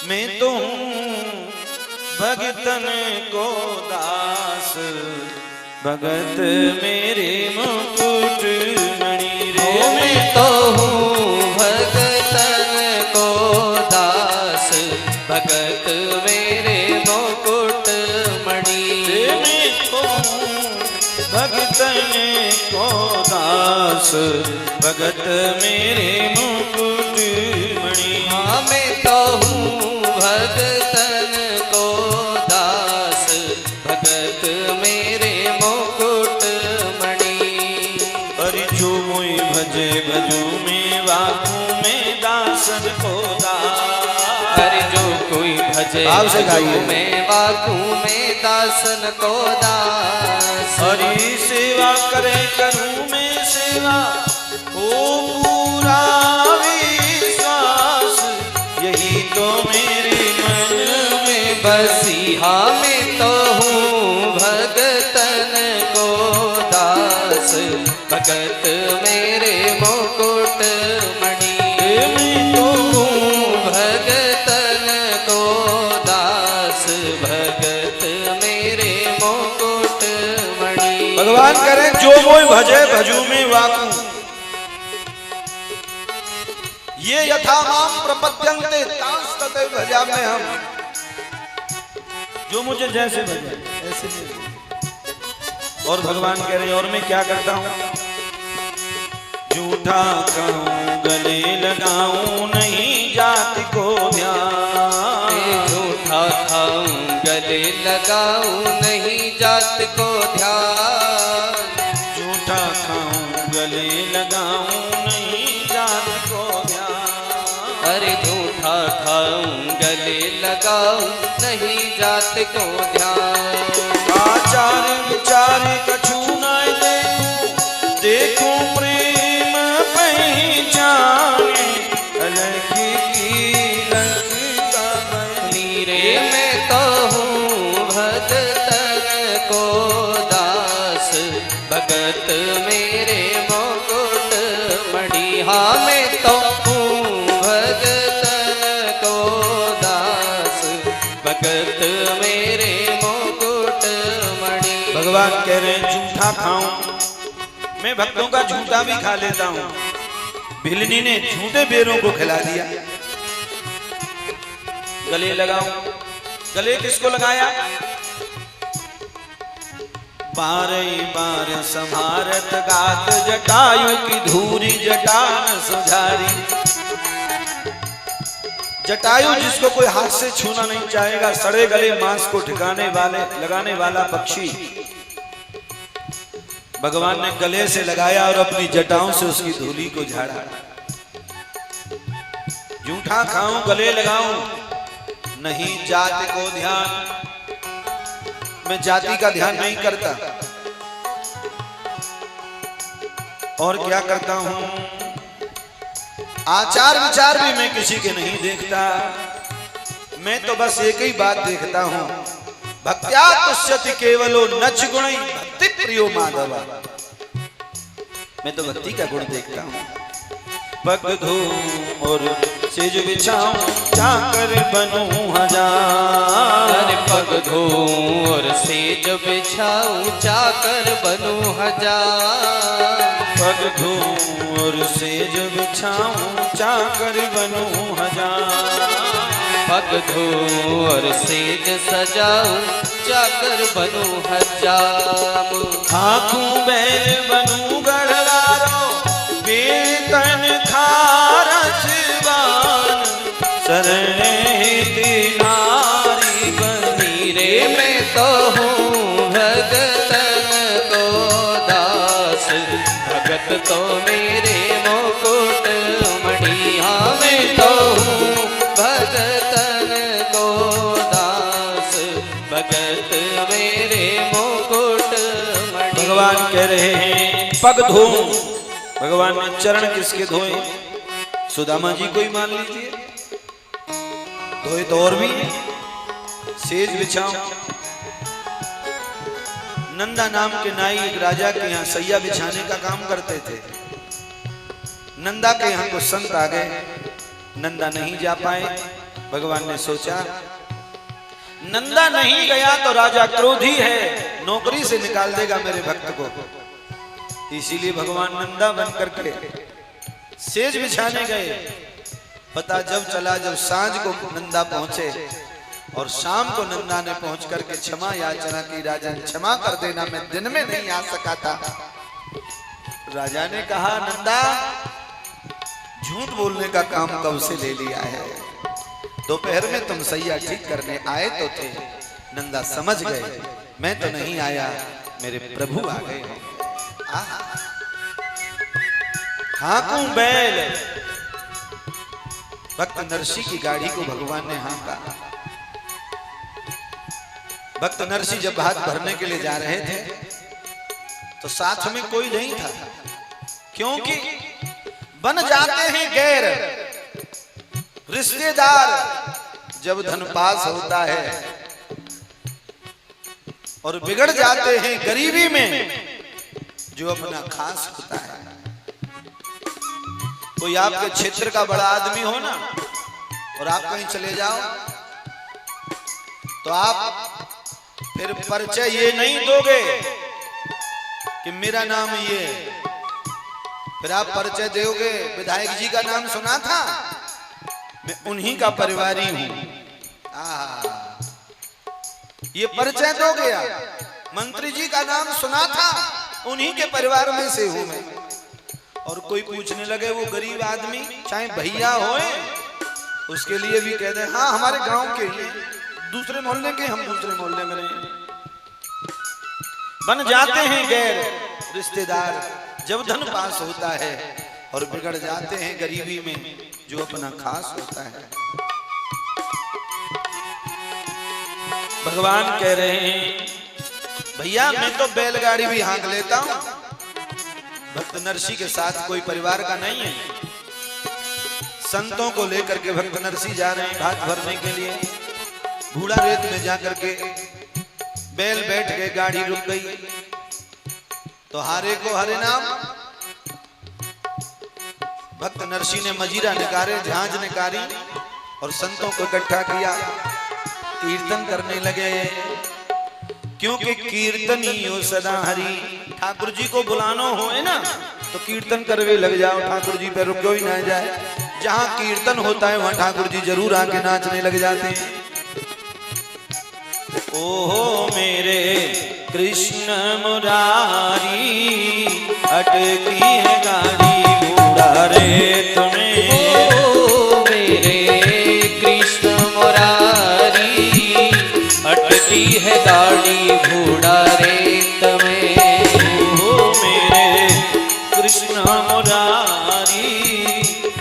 मैं तो भगतन को दास, भगत मेरे मुकुट मणि रे। मैं तो हूँ भगतन को दास, भगत मेरे मुकुट मणि। मैं तो भगतन को दास, भगत मेरे मुकुट मणि। हाँ मैं तो हूँ भगतन को दास, भगत मेरे मुकुट मणि। अरे जो मोई भजे भजू में वाकू में दासन को दास। अरे जो कोई भजे भजू में वाकू में दासन को दास। हरि सेवा करे करूं मैं सेवा, ओ पूरा विश्वास, यही तो मेरे मन में बसी। हाँ मैं तो हूँ भगतन को दास, भगत मेरे मुकुट मणि। मैं तो हूँ भगतन को दास, भगत मेरे मुकुट मणि। भगवान करें जो मोय भजे भजू में वाकू, ये यथा माम प्रपद्यन्ते तांस्तते भजाम्य हम। जो मुझे जैसे भजे ऐसे नहीं। और भगवान कह रहे और मैं क्या करता हूं, झूठा कहूं गले लगाऊं नहीं जाति को ध्यान। झूठा खाऊं गले लगाऊं नहीं जात को ध्यान। झूठा खाऊं गले लगाऊं नहीं जाति को ध्यान। अरे झूठा खाऊं गले लगाऊं नहीं जात को ध्यान। आचार विचार कछु न देखूं, देखूं प्रेम पहचाने, अलग की लंका बनी रे। मैं तो हूँ भगतन को दास, भगत मेरे मुकुट मणि। हाँ मैं तो हूँ भगतन को दास, भगत मेरे मुकुट मणि। भगवान कह रहे हैं झूठा खाऊं, मैं भक्तों का झूठा भी खा लेता हूं। भिलनी ने झूठे बेरों को खिला दिया। गले लगाऊं, गले किसको लगाया, बारही बार संभारत गात, जटायु की धूरी जटा न सुझारी। जटायु जिसको कोई हाथ से छूना नहीं चाहेगा, सड़े गले मांस को ठिकाने वाले लगाने वाला पक्षी, भगवान ने गले से लगाया और अपनी जटाओं से उसकी धूली को झाड़ा। झूठा खाऊं गले लगाऊं नहीं जाति को ध्यान, मैं जाति का ध्यान नहीं करता। और क्या करता हूं, आचार विचार भी मैं किसी के नहीं देखता। मैं तो बस एक ही बात देखता हूं, भक्त्या तुष्यति केवलो नच गुणै भक्ति प्रियो माधव। मैं तो भक्ति का गुण देखता हूं। पग धोऊं और सेज बिछाऊं चाकर बनूं हजार। पग धोऊं और सेज बिछाऊं चाकर बनूं हजार। पग धोऊं और सेज बिछाऊं चाकर बनूं हजार। पग धोऊं और सेज सजाऊं चाकर बनूं हजार। हाकूं बैल बनूं गढ़वारो, वेतन खारथ बान, शरण हित नारी बनी रे। मैं तो हूँ भगतन को दास, भगत तो मेरे मुकुट मणि। हाँ मैं तो हूँ भगतन को दास, भगत मेरे मुकुट मणि। भगवान कह रहे हैं पग धोऊं, भगवान ने चरण किसके धोए, सुदामा जी को ही मान लीजिए, धोए तो और भी। सेज बिछाऊं, नंदा नाम के नाई एक राजा के यहाँ सैया बिछाने का काम करते थे। नंदा के यहाँ कुछ संत आ गए, नंदा नहीं जा पाए, भगवान ने सोचा नंदा नहीं गया तो राजा क्रोधी है, नौकरी से निकाल देगा मेरे भक्त को। इसीलिए भगवान नंदा बन करके सेज बिछाने गए। पता जब चला जब सांझ को नंदा पहुंचे और शाम को नंदा ने पहुंच करके क्षमा याचना की, राजन क्षमा कर देना मैं दिन में नहीं आ सका था। राजा ने कहा नंदा झूठ बोलने का काम कब से ले लिया है, दोपहर में तुम सैया ठीक करने आए तो थे। नंदा समझ गए मैं तो नहीं आया, मेरे प्रभु आ गए। हाँकूं बैल, भक्त नरसी की गाड़ी को भगवान ने हाँका। भक्त नरसी जब भात भरने के लिए जा रहे थे तो साथ में कोई नहीं था, क्योंकि बन जाते हैं गैर रिश्तेदार जब धन पास होता है, और बिगड़ जाते हैं गरीबी में जो अपना खास होता है। कोई आपके क्षेत्र का बड़ा आदमी हो ना और आप कहीं चले जाओ तो आप फिर परिचय ये नहीं दोगे कि मेरा नाम ये, फिर आप परिचय दोगे विधायक जी का नाम सुना था, मैं उन्हीं का परिवारी हूं। ये परिचय दोगे आप। मंत्री जी का नाम सुना था, उन्हीं के परिवार में से हूं मैं। और कोई पूछने लगे वो गरीब आदमी चाहे भैया होए, उसके लिए भी कह दे हाँ हमारे गांव के ही, दूसरे मोहल्ले के, हम दूसरे मोहल्ले में रहे। बन जाते हैं गैर रिश्तेदार जब धन पास होता है, और बिगड़ जाते हैं गरीबी में जो अपना खास होता है। भगवान कह रहे हैं भैया मैं तो बैलगाड़ी भी हाँक लेता हूं। भक्त नरसी के साथ कोई परिवार का नहीं है। संतों को लेकर के भक्त नरसी जा रहे हैं भात भरने के लिए। बूढ़ा रेत में जाकर के बैल बैठ गए, गाड़ी रुक गई तो हारे को हरे नाम। भक्त नरसी ने मजीरा निकारे, झांझ निकारी और संतों को इकट्ठा किया, कीर्तन करने लगे। क्योंकि कीर्तनी हो सदा हरि, ठाकुर जी को बुलाना हो है ना तो कीर्तन करवे लग जाओ, ठाकुर जी पे रुको ही ना जाए। जहां कीर्तन होता है वहां ठाकुर जी जरूर आके नाचने लग जाते हैं। ओहो मेरे कृष्ण मुरारी, अटकी है गाड़ी बूढ़ा रे तुम्हें। ओ मेरे कृष्ण मुरारी, अटकी है गाड़ी बूढ़ा रे तुम्हें। ओ मेरे कृष्ण मुरारी,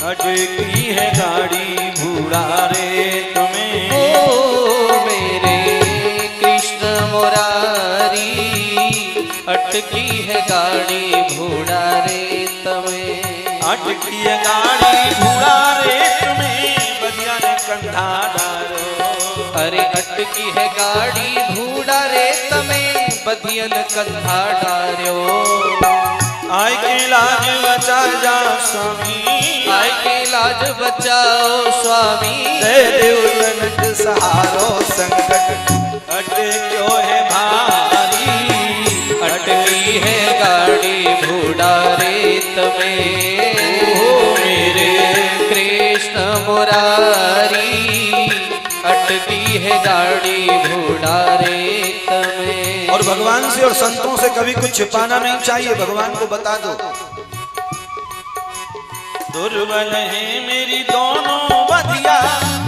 अटकी है गाड़ी बूढ़ा रे तुम्हें। ओ मेरे कृष्ण मुरारी, अटकी है गाड़ी बूढ़ा रे तुम्हें। अटकी है गाड़ी बूढ़ा रे तुम्हें, बदिया ने कंधा डारो। अरे अटकी है गाड़ी बूढ़ा रे तुम्हें, बदियन कंधा डारो। आय के लाज बचा जा स्वामी, आय के लाज बचाओ स्वामी। दे देव तनक सहारो, संकट अटक्यो है भारी। अटकी है गाड़ी बूढ़ा रे तुम्हें। ओ मेरे कृष्ण मुरारी, अटकी है गाड़ी बूढ़ा रे तुम्हें। और भगवान से और संतों से कभी कुछ छिपाना नहीं चाहिए, भगवान को बता दो। दुर्बल है मेरी दोनों बधिया,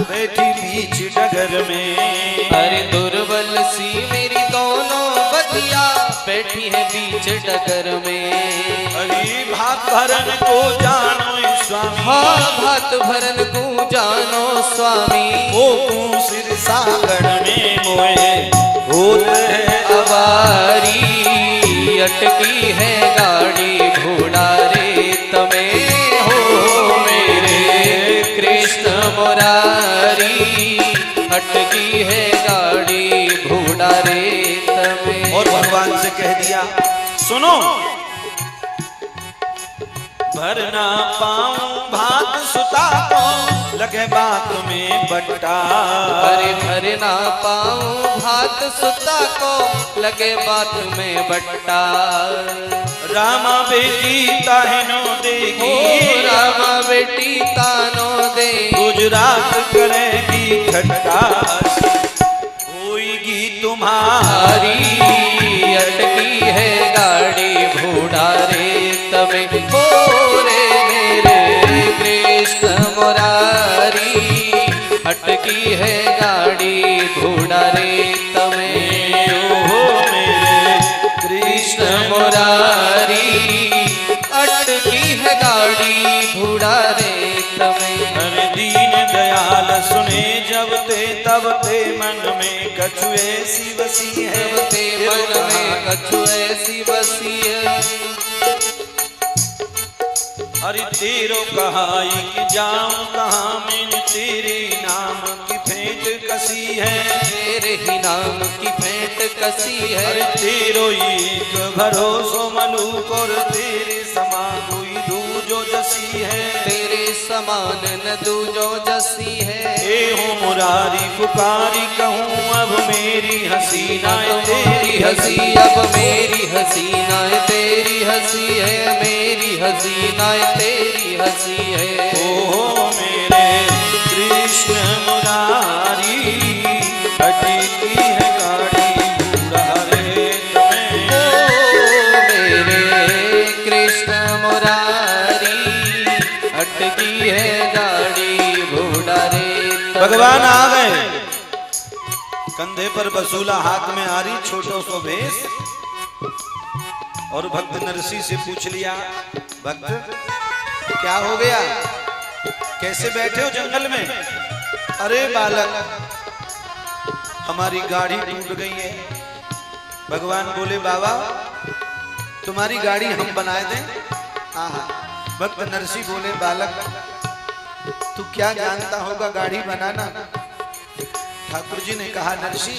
बैठी बीच डगर में। अरे दुर्बल सी मेरी दोनों बधिया, बैठी है बीच डगर में। अरे भात भरन को जानो स्वामी, हाँ भात भरन को जानो स्वामी। ओ तू सिर सागर में मोए होत है अवारी, अटकी है गाड़ी बूढ़ा रे तुम्हें। हो मेरे कृष्ण मुरारी, अटकी है गाड़ी बूढ़ा रे तुम्हें। और भगवान से कह दिया सुनो, भर ना पाऊं भात सुता को, लगे बात में बट्टा। अरे भर ना पाऊं भात सुता को लगे बात में बट्टा। रामा बेटी ताहनो देगी, ओ रामा बेटी तानो दे, गुजरात करेगी ठट्टा। होएगी तुम्हारी अटकी है गाड़ी भूडा रेत में। ओ रे मेरे कृष्ण मुरारी, अटकी है गाड़ी भूडा रेत में। ओ मेरे कृष्ण मुरारी, अटकी है गाड़ी भूडा रेत में। हर दीन दयाल सुने जब ते तब ते मन में कछु ऐसी बसी है। ते मन में कछु ऐसी बसी है। हरि तेरो कहाई कि जाऊं कहाँ मैंने तेरे नाम की फेंट कसी है। तेरे ही नाम की फेंट कसी है। हरि तेरो एक भरोसो मलूक और तेरे समा कोई दूजो जसी है। तेरे समान न दूजो जसी है। ए हो मुरारी पुकारी कहूँ अब मेरी हसीना तेरी हसी, अब मेरी हसीना तेरी हसी है। मेरी हसीना तेरी हसी है। ओ मेरे कृष्ण मुरारी, अटकी है गाड़ी भूडा रेत में। ओ मेरे कृष्ण मुरारी, अटकी है गाड़ी भूडा रेत। भगवान आ गए, कंधे पर बसूला, हाथ में आरी, छोटो सो भेष। और भक्त नरसी से पूछ लिया, भक्त क्या हो गया, कैसे बैठे हो जंगल में? अरे बालक, हमारी गाड़ी टूट गई है। भगवान बोले, बाबा तुम्हारी गाड़ी हम बनाए दें? हाँ। भक्त नरसी बोले, बालक तू क्या जानता होगा गाड़ी बनाना? ठाकुर जी ने कहा, नरसी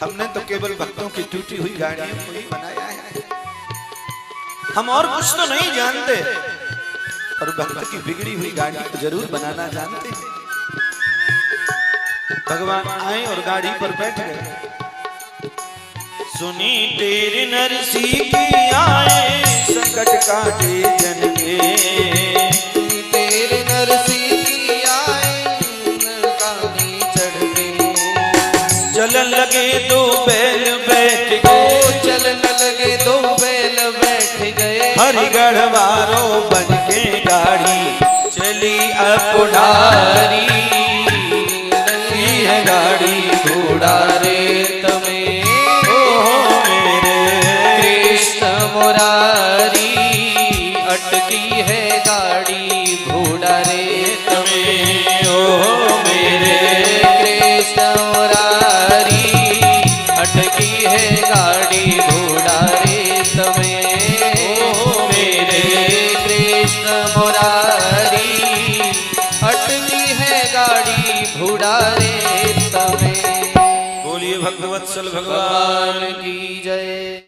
हमने तो केवल भक्तों की टूटी हुई गाड़ियों को ही बनाया है, हम और कुछ तो नहीं जानते, और भक्त की बिगड़ी हुई गाड़ी को जरूर बनाना जानते हैं। भगवान आए और गाड़ी पर बैठ गए। सुनी तेरे नरसी की आए संकट काटे जन के। तेरे नरसी की आए कानी चढ़ के। चलन लगे दो बैल बैठ गए, चलन लगे दो बैल बैठ गए। हरिगढ़ वारों बन के गाड़ी चली अपुढ़ारी। है गाड़ी घोड़ा रेत में। ओ मेरे कृष्ण मुरारी, अटकी है गाड़ी घोड़ा रेत में। ओ मेरे कृष्ण मुरारी, अटकी है गाड़ी घोड़ा रेत में। ओ मेरे कृष्ण मुरारी, अटकी है गाड़ी घोड़ा रेत में। बोलिए भक्तवत्सल भगवान भगवान की जय।